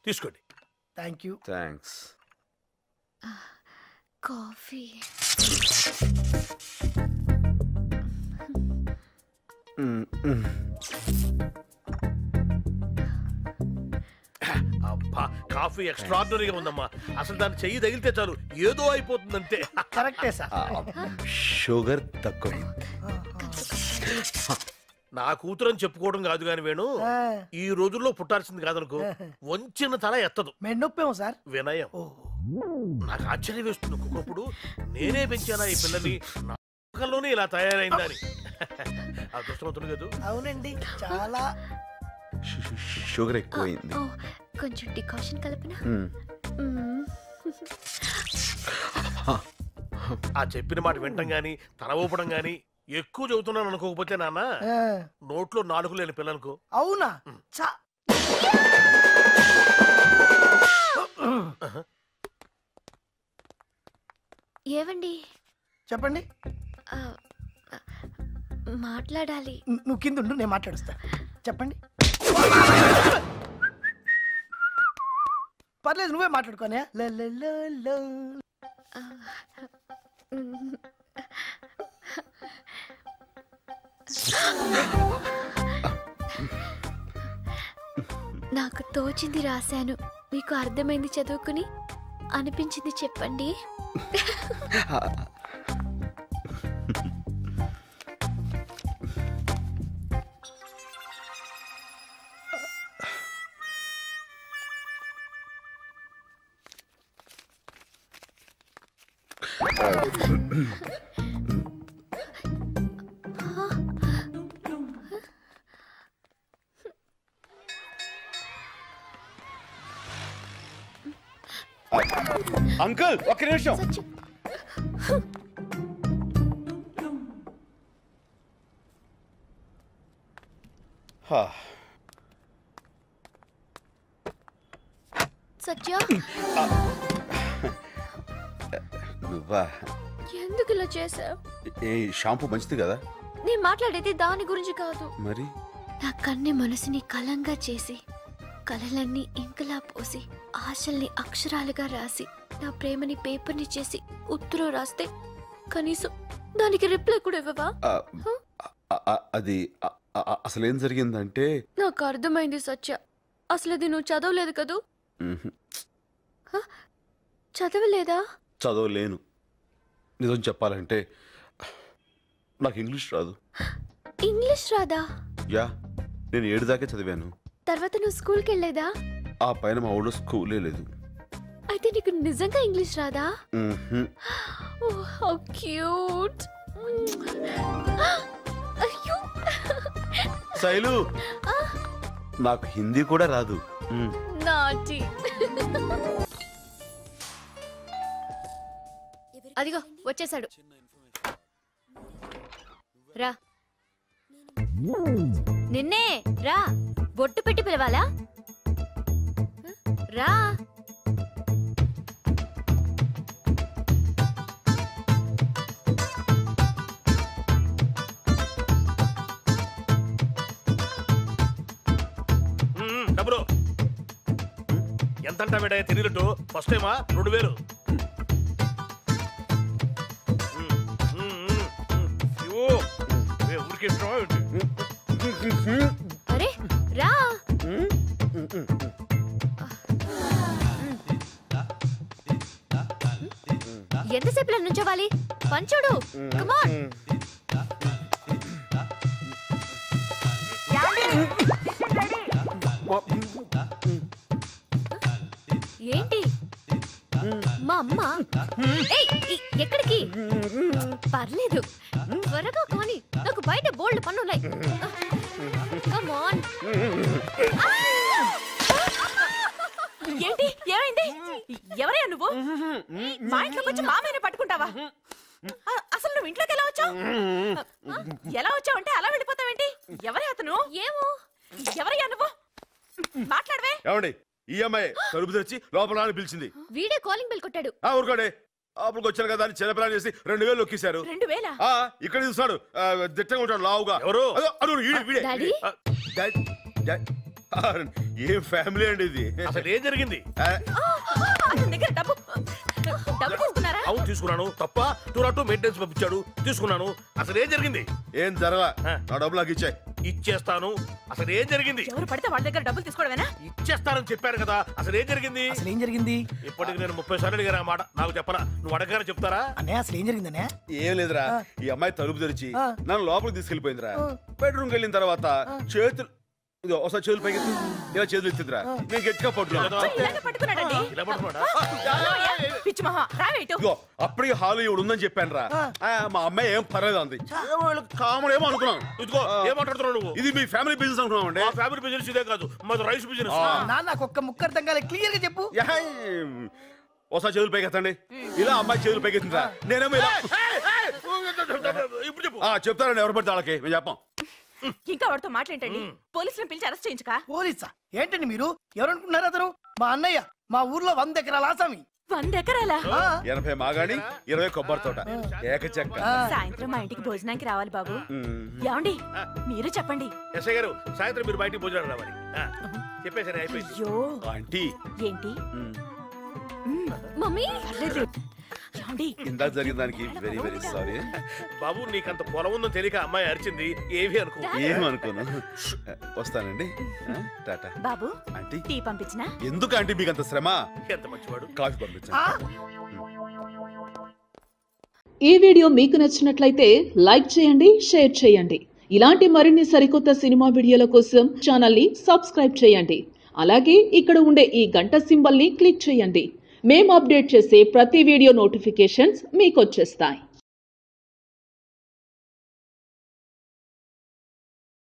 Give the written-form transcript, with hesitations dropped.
తీసుకోండి. Thank you. Thanks. Coffee. అబ్బా coffee ఎక్స్ట్రాడినరీగా ఉందమ్మా. అసలు దాన్ని చెయ్యి తగిలితే చాలు ఏదో అయిపోతుందంటే. కరెక్టే సార్. షుగర్ తక్కువ. నా కూతురు అని చెప్పుకోవడం కాదు కాని వేణు, ఈ రోజుల్లో పుట్టాల్సింది కాదనుకో. వంచిన తల ఎత్తదు. మెన్నొప్పేమో సార్. వినయం. నాకు ఆశ్చర్యం వేస్తుంది ఒక్కొక్కప్పుడు, నేనే పెంచానా ఈ పిల్లని, నాలోనే ఇలా తయారైందని. అదృష్టవంతుడు కదా. అవునండి, చాలా. షుగర్ ఎక్కువైంది. కొంచెం డికాషన్ కలపనా? ఆ చెప్పిన మాట వింటం గాని తల ఊపడం గాని ఎక్కువ చదువుతున్నాను అనుకోకపోతే నాన్న నోట్లో నాలుగు లేని పిల్లలకు. అవునా? ఏవండి? చెప్పండి. మాట్లాడాలి. నువ్వు కింద ఉండు, నేను మాట్లాడుస్తా. చెప్పండి. పర్లేదు, నువ్వే మాట్లాడుకోనే. నాకు తోచింది రాశాను, మీకు అర్థమైంది చదువుకుని, అనిపించింది చెప్పండి. అంకుల్ ఒక్క నిమిషం. సత్య, నువ్వా? ఎందుకు ఇలా చేసావు? ఏ షాంపూ మంచిది కదా? నేను మాట్లాడేది దాని గురించి కాదు. మరి నా కన్ని మనసుని కలంగా చేసి, కలలన్నీ ఇంకలా పోసి, ఆశల్ని అక్షరాలుగా రాసి, నా ప్రేమని పేపర్ని చేసి ఉత్తరం రాస్తే కనీసం దానికి రిప్లై కూడా ఇవ్వవా? అది అసలేం జరిగిందంటే, నాకు అర్థమైంది సత్య. అసలు అది నువ్వు చదవలేదు కదూ? చదవలేదా? చదవలేను. నిజం చెప్పాలంటే నాకు ఇంగ్లీష్ రాదు. ఇంగ్లీష్ రాదా? యా, నేను 7 దాకే చదివాను. తర్వాత నువ్వు స్కూల్కి వెళ్ళలేదా? ఆ పైన మా ఊళ్ళో స్కూలే లేదు. అయితే నీకు నిజంగా ఇంగ్లీష్ రాదా? ఓహ్, హౌ క్యూట్. అయ్యో శైలు, నాకు హిందీ కూడా రాదు. నాటి. అదిగో వచ్చేసాడు. రా. నిన్నే రా. బొట్టు పెట్టి పిలవాలా? రా. డబ్బులు ఎంతంటా బిడ్డ తిరిగినట్టు? ఫస్ట్ టైమా? 2000. అరే రా. ఎంతసేపు నుంచోవాలి? పంచుడు. Come on. ఏంటి మా అమ్మ? ఎక్కడికి? పర్లేదు, త్వరగా కానీ, నాకు బయట బోల్డ్ పనున్నాయి. Come on. ఏంటి? ఏమైంది? ఎవరయ్యా నువ్వు? మా ఇంట్లోకి వచ్చి మామయ్యని పట్టుకుంటావా? అసలు నువ్వు ఇంట్లోకి ఎలా వచ్చావు? ఎలా వచ్చావు అంటే అలా వెళ్ళిపోతావేంటి? ఎవరయ్యా అతను? ఏమో. ఎవరయ్యా నువ్వు? మాట్లాడవే. ఏమండి, ఈ అమ్మాయి తలుపు తెరిచి లోపల పిలిచింది. వీడే కాలింగ్ బెల్ కొట్టాడు. ఊరుకోండి, అప్పుడు వచ్చాను కదా అని చిన్నపిల్లని చేసి 2000 నొక్కేశారు. 2000? ఇక్కడ చూస్తాడు, దిట్టంగా ఉంటాడు, లావుగా. ఎవరు? ఏం ఫ్యామిలీ అండి ఇది? అసలు ఏం జరిగింది? అతని దగ్గర డబ్బు తీసుకున్నారా? అవును తీసుకున్నాను. తప్ప 202 మెయింటెనెన్స్ పంపించాడు, తీసుకున్నాను. అసలు ఏం జరిగింది? ఏం జరగలా. నా డబ్బులు నాకు ఇచ్చాయి. ఇచ్చేస్తాను. అసలు ఏం జరిగింది? ఎవరు పడితే వాళ్ళ దగ్గర డబ్బులు తీసుకోవడమేనా? ఇచ్చేస్తానని చెప్పారు కదా, అసలు ఏం జరిగింది? అసలు ఏం జరిగింది? ఇప్పటికి నేను 30 సార్లు అడిగాను ఆ మాట. నాకు చెప్పరా? నువ్వు అడగానే చెప్తారా? అన్నయ్య అసలు ఏం జరిగిందనే? ఏం లేదురా, ఈ అమ్మాయి తలుపు తెరిచి నన్ను లోపలికి తీసుకెళ్లిపోయిందిరా. బెడ్రూమ్కి వెళ్ళిన తర్వాత చేతులు ఇదో ఒకసారి చేతులు పైకి ఇలా చేతులు ఎత్తిందిరా. నేను గట్టిగా పట్టుకున్నాను. ఇలాగే పట్టుకున్నాడండి. ఇలా పడుకున్నాడా? పిచ్చి మహా రావేటు. ఇదిగో అప్పటికి హాలు ఇవి ఉందని చెప్పాను రా. మా అమ్మాయి ఏం పర్లేదు అంది. కామన్ ఏమో అనుకున్నాను. ఇదిగో ఏం మాట్లాడుతున్నావు నువ్వు? ఇది మీ ఫ్యామిలీ బిజినెస్ అనుకున్నావు అండి? మా ఫ్యామిలీ బిజినెస్ ఇదే కాదు, మాది రైస్ బిజినెస్. నాన్న నాకు ఒక్క ముక్క అర్థం కాలే, క్లియర్ గా చెప్పు. ఒకసారి చేతులు పైకి ఎత్తండి. ఇలా అమ్మాయి చేతులు పైకి ఎత్తిందిరా. నేనేమో ఇలా ఇప్పుడు చెప్పు. చెప్తారండి ఎవరు పడితే వాళ్ళకి, మేము చెప్పాం. ఇంకా వాడితో మాట్లాడండి. పోలీసులను పిలిచి అరెస్ట్ చేయించుకా. పోలీసా? ఏంటండి మీరు? ఎవరనుకుంటున్నారు అతను? మా అన్నయ్య, మా ఊర్లో 100 ఎకరాల ఆసామి. 100 ఎకరాలా? 80 మాగాణి, 20 కొబ్బరి తోట, ఏకచెక్క. సాయంత్రం మా ఇంటికి భోజనానికి రావాలి బాబు. ఏమండి మీరు చెప్పండి. ఎస్ఐ గారు సాయంత్రం మీరు బయటికి భోజనం రావాలి. చెప్పేసరి అయిపోయింది. అయ్యో ఆంటీ ఏంటి? మమ్మీ ఏమండి ఇందాక జరిగిన దానికి వెరీ వెరీ సారీ. బాబు నీకంత పొలం ఉందని తెలియక అమ్మాయి అరిచింది. ఏవి అనుకో. ఏమనుకోను. వస్తానండి. టాటా. బాబు ఆంటీ టీ పంపించినా? ఎందుకు ఆంటీ మీకు అంత శ్రమ? ఎంత మంచివాడు. కాఫీ పంపించండి. ఈ వీడియో మీకు నచ్చినట్లయితే లైక్ చేయండి, షేర్ చేయండి. ఇలాంటి మరిన్ని సరికొత్త సినిమా వీడియోల కోసం ఛానల్ని సబ్స్క్రైబ్ చేయండి. అలాగే ఇక్కడ ఉండే ఈ గంట సింబల్ని క్లిక్ చేయండి. మేము అప్డేట్ చేసే ప్రతి వీడియో నోటిఫికేషన్స్ మీకు వచ్చేస్తాయి.